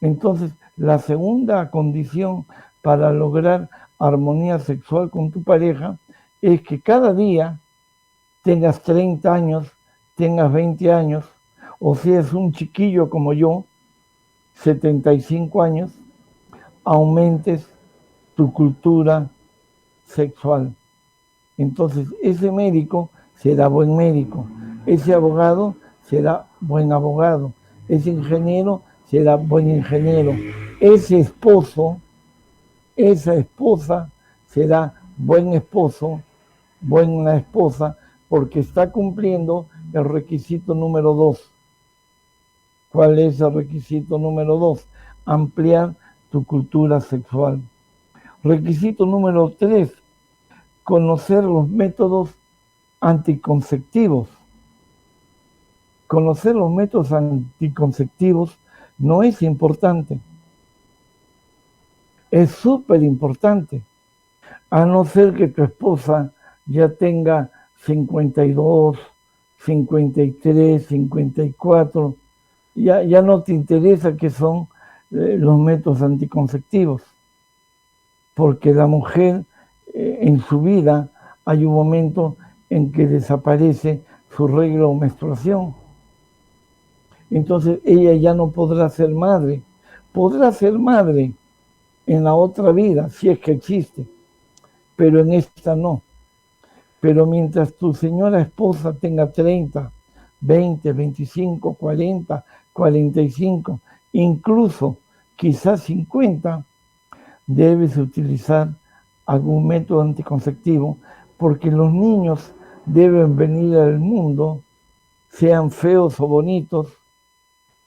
Entonces, la segunda condición para lograr armonía sexual con tu pareja es que cada día tengas 30 años, tengas 20 años, o seas un chiquillo como yo, 75 años, aumentes tu cultura sexual. Entonces, ese médico será buen médico, ese abogado será buen abogado, ese ingeniero será buen ingeniero, ese esposo, esa esposa será buen esposo, buena esposa, porque está cumpliendo el requisito número 2. ¿Cuál es el requisito número 2? Ampliar tu cultura sexual. Requisito número 3, conocer los métodos anticonceptivos. Conocer los métodos anticonceptivos no es importante. Es súper importante. A no ser que tu esposa ya tenga 52, 53, 54, ya no te interesa qué son los métodos anticonceptivos. Porque la mujer en su vida hay un momento en que desaparece su regla o menstruación. Entonces ella ya no podrá ser madre. Podrá ser madre en la otra vida, si es que existe, pero en esta no. Pero mientras tu señora esposa tenga 30, 20, 25, 40, 45, incluso quizás 50, debes utilizar algún método anticonceptivo, porque los niños deben venir al mundo, sean feos o bonitos,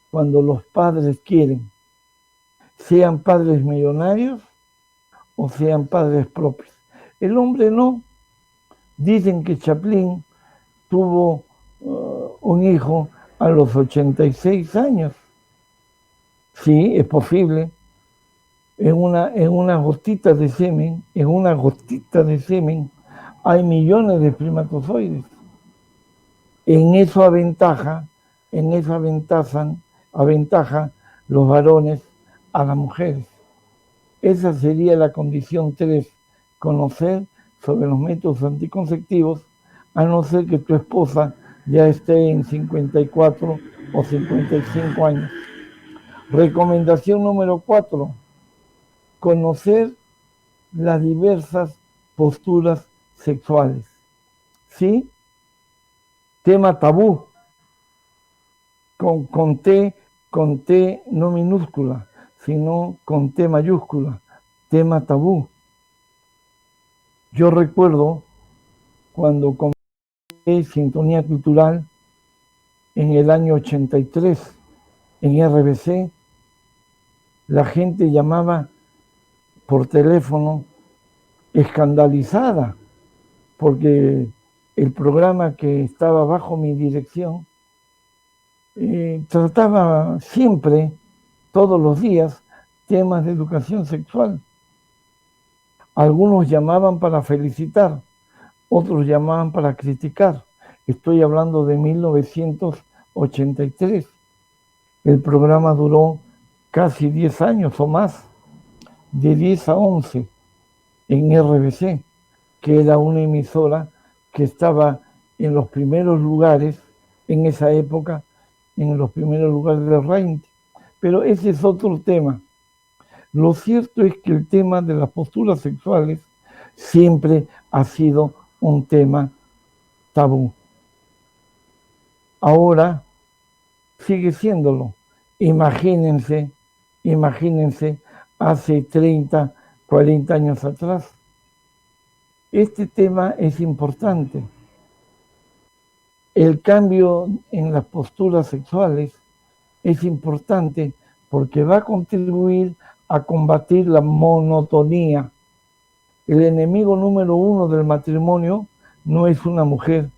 cuando los padres quieren, sean padres millonarios o sean padres propios. El hombre no. Dicen que Chaplin tuvo un hijo a los 86 años. Sí, es posible. En una gotita de semen, hay millones de espermatozoides. En eso aventaja los varones a las mujeres. Esa sería la condición 3, conocer sobre los métodos anticonceptivos, a no ser que tu esposa ya esté en 54 o 55 años. Recomendación número 4, conocer las diversas posturas sexuales. ¿Sí? Tema tabú, con T no minúscula, sino con T mayúscula, tema tabú. Yo recuerdo cuando Sintonía Cultural en el año 83 en RBC. La gente llamaba por teléfono escandalizada porque el programa que estaba bajo mi dirección trataba siempre, todos los días, temas de educación sexual. Algunos llamaban para felicitar, otros llamaban para criticar. Estoy hablando de 1983. El programa duró casi 10 años o más, de 10 a 11 en RBC, que era una emisora que estaba en los primeros lugares, en esa época, en los primeros lugares del ranking. Pero ese es otro tema. Lo cierto es que el tema de las posturas sexuales siempre ha sido un tema tabú. Ahora sigue siéndolo. Imagínense hace 30, 40 años atrás. Este tema es importante. El cambio en las posturas sexuales es importante porque va a contribuir a combatir la monotonía. El enemigo número uno del matrimonio no es una mujer.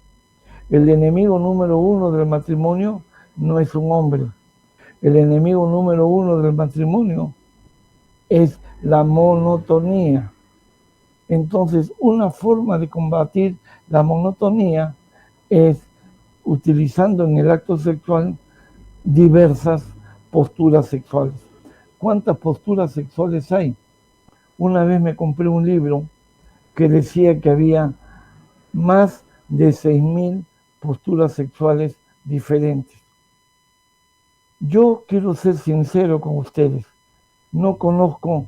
El enemigo número uno del matrimonio no es un hombre. El enemigo número uno del matrimonio es la monotonía. Entonces, una forma de combatir la monotonía es utilizando en el acto sexual diversas posturas sexuales. ¿Cuántas posturas sexuales hay? Una vez me compré un libro que decía que había más de 6.000 posturas sexuales diferentes. Yo quiero ser sincero con ustedes. No conozco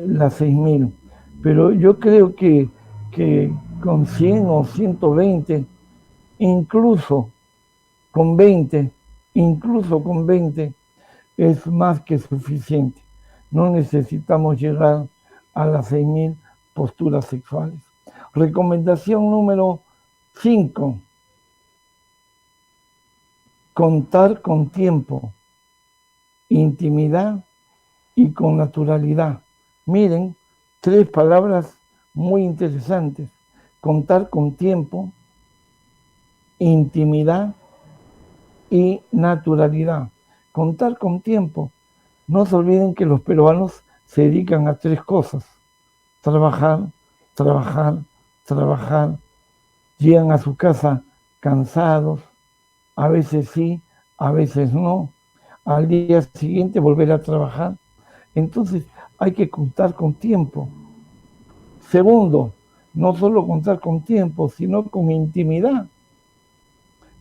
las 6.000, pero yo creo que con 100 o 120, incluso con 20, es más que suficiente. No necesitamos llegar a las 6.000 posturas sexuales. Recomendación número 5. Contar con tiempo, intimidad y con naturalidad. Miren, 3 palabras muy interesantes. Contar con tiempo, intimidad y naturalidad. Contar con tiempo. No se olviden que los peruanos se dedican a 3 cosas. Trabajar, trabajar, trabajar. Llegan a su casa cansados, a veces sí, a veces no. Al día siguiente volver a trabajar. Entonces hay que contar con tiempo. Segundo, no solo contar con tiempo, sino con intimidad.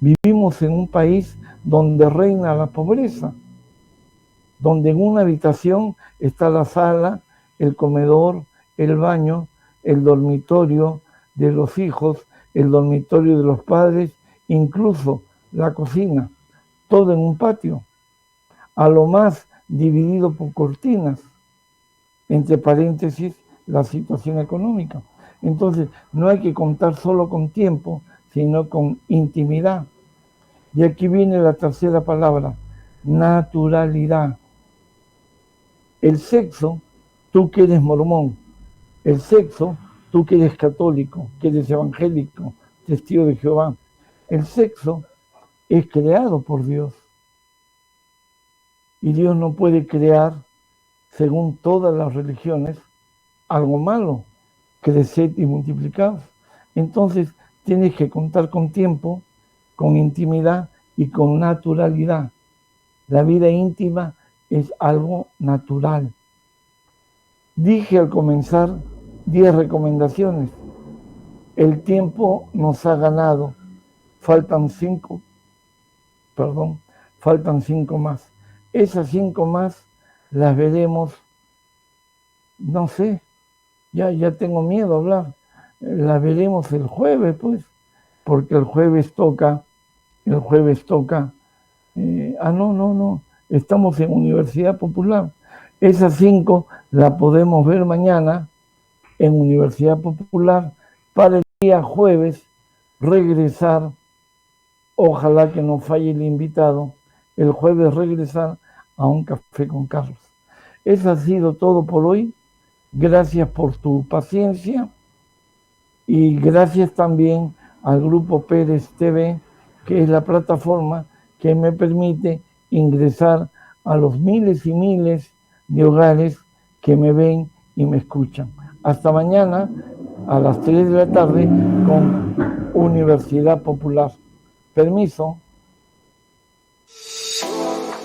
Vivimos en un país donde reina la pobreza, donde en una habitación está la sala, el comedor, el baño, el dormitorio de los hijos, el dormitorio de los padres, incluso la cocina, todo en un patio, a lo más dividido por cortinas, entre paréntesis, la situación económica. Entonces, no hay que contar solo con tiempo, sino con intimidad. Y aquí viene la tercera palabra, naturalidad. El sexo, tú que eres mormón, el sexo, tú que eres católico, que eres evangélico, testigo de Jehová, el sexo es creado por Dios. Y Dios no puede crear, según todas las religiones, algo malo, creced y multiplicaos. Entonces tienes que contar con tiempo, con intimidad y con naturalidad. La vida íntima es algo natural. Dije al comenzar 10 recomendaciones. El tiempo nos ha ganado. Faltan 5 más. Esas 5 más las veremos, no sé, ya tengo miedo a hablar. Las veremos el jueves, pues, porque el jueves toca, no, estamos en Universidad Popular. Esas 5 las podemos ver mañana en Universidad Popular para el día jueves regresar, ojalá que no falle el invitado, el jueves regresar a un café con Carlos. Eso ha sido todo por hoy. Gracias por tu paciencia y gracias también al Grupo Pérez TV, que es la plataforma que me permite ingresar a los miles y miles de hogares que me ven y me escuchan. Hasta mañana a las 3 de la tarde con Universidad Popular. Permiso.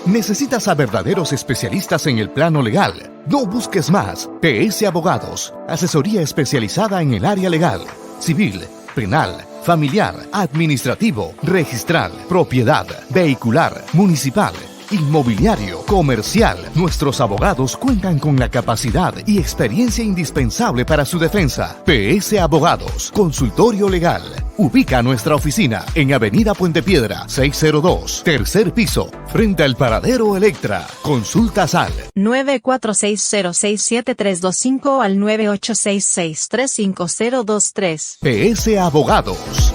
¿Necesitas a verdaderos especialistas en el plano legal? No busques más. PS Abogados. Asesoría especializada en el área legal, civil, penal, familiar, administrativo, registral, propiedad, vehicular, municipal, inmobiliario, comercial. Nuestros abogados cuentan con la capacidad y experiencia indispensable para su defensa. PS Abogados, consultorio legal. Ubica nuestra oficina en Avenida Puente Piedra, 602, tercer piso, frente al paradero Electra. Consultas al 946067325 al 9866350023. PS Abogados.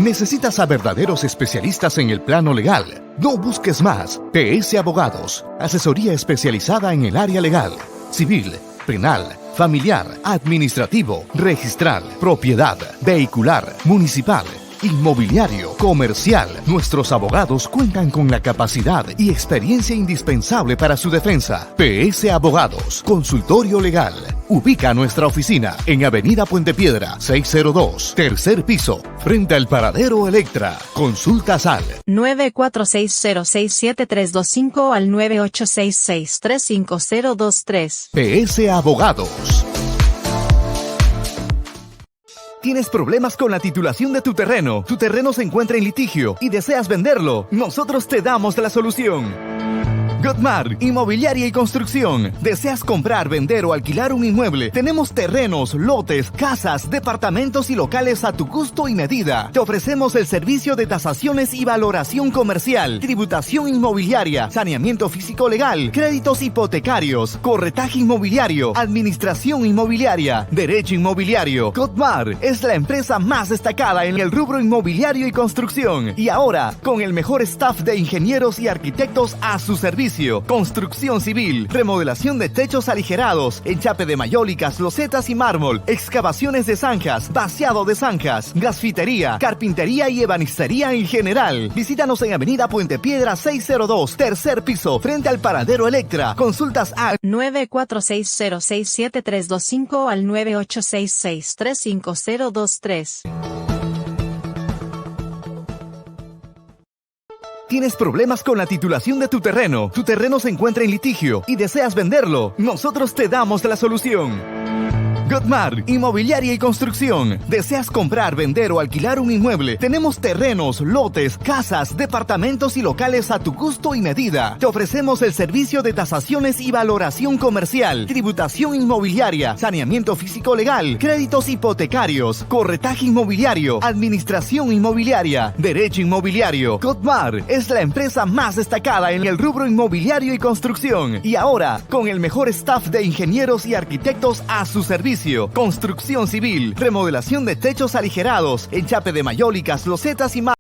¿Necesitas a verdaderos especialistas en el plano legal? No busques más. PS Abogados. Asesoría especializada en el área legal, civil, penal, familiar, administrativo, registral, propiedad, vehicular, municipal, inmobiliario, comercial. Nuestros abogados cuentan con la capacidad y experiencia indispensable para su defensa. PS Abogados, consultorio legal. Ubica nuestra oficina en Avenida Puente Piedra, 602, tercer piso, frente al paradero Electra. Consultas al 946067325 al 9866350023. PS Abogados. ¿Tienes problemas con la titulación de tu terreno? Tu terreno se encuentra en litigio y deseas venderlo. Nosotros te damos la solución. Godmar, Inmobiliaria y Construcción. ¿Deseas comprar, vender o alquilar un inmueble? Tenemos terrenos, lotes, casas, departamentos y locales a tu gusto y medida. Te ofrecemos el servicio de tasaciones y valoración comercial, tributación inmobiliaria, saneamiento físico legal, créditos hipotecarios, corretaje inmobiliario, administración inmobiliaria, derecho inmobiliario. Godmar es la empresa más destacada en el rubro inmobiliario y construcción. Y ahora, con el mejor staff de ingenieros y arquitectos a su servicio. Construcción civil, remodelación de techos aligerados, enchape de mayólicas, losetas y mármol, excavaciones de zanjas, vaciado de zanjas, gasfitería, carpintería y ebanistería en general. Visítanos en Avenida Puente Piedra 602, tercer piso, frente al paradero Electra. Consultas al 946067325 al 9866350023. ¿Tienes problemas con la titulación de tu terreno? Tu terreno se encuentra en litigio y deseas venderlo. Nosotros te damos la solución. Godmar, Inmobiliaria y Construcción. ¿Deseas comprar, vender o alquilar un inmueble? Tenemos terrenos, lotes, casas, departamentos y locales a tu gusto y medida. Te ofrecemos el servicio de tasaciones y valoración comercial, tributación inmobiliaria, saneamiento físico legal, créditos hipotecarios, corretaje inmobiliario, administración inmobiliaria, derecho inmobiliario. Godmar es la empresa más destacada en el rubro inmobiliario y construcción. Y ahora, con el mejor staff de ingenieros y arquitectos a su servicio. Construcción civil, remodelación de techos aligerados, enchape de mayólicas, losetas y más.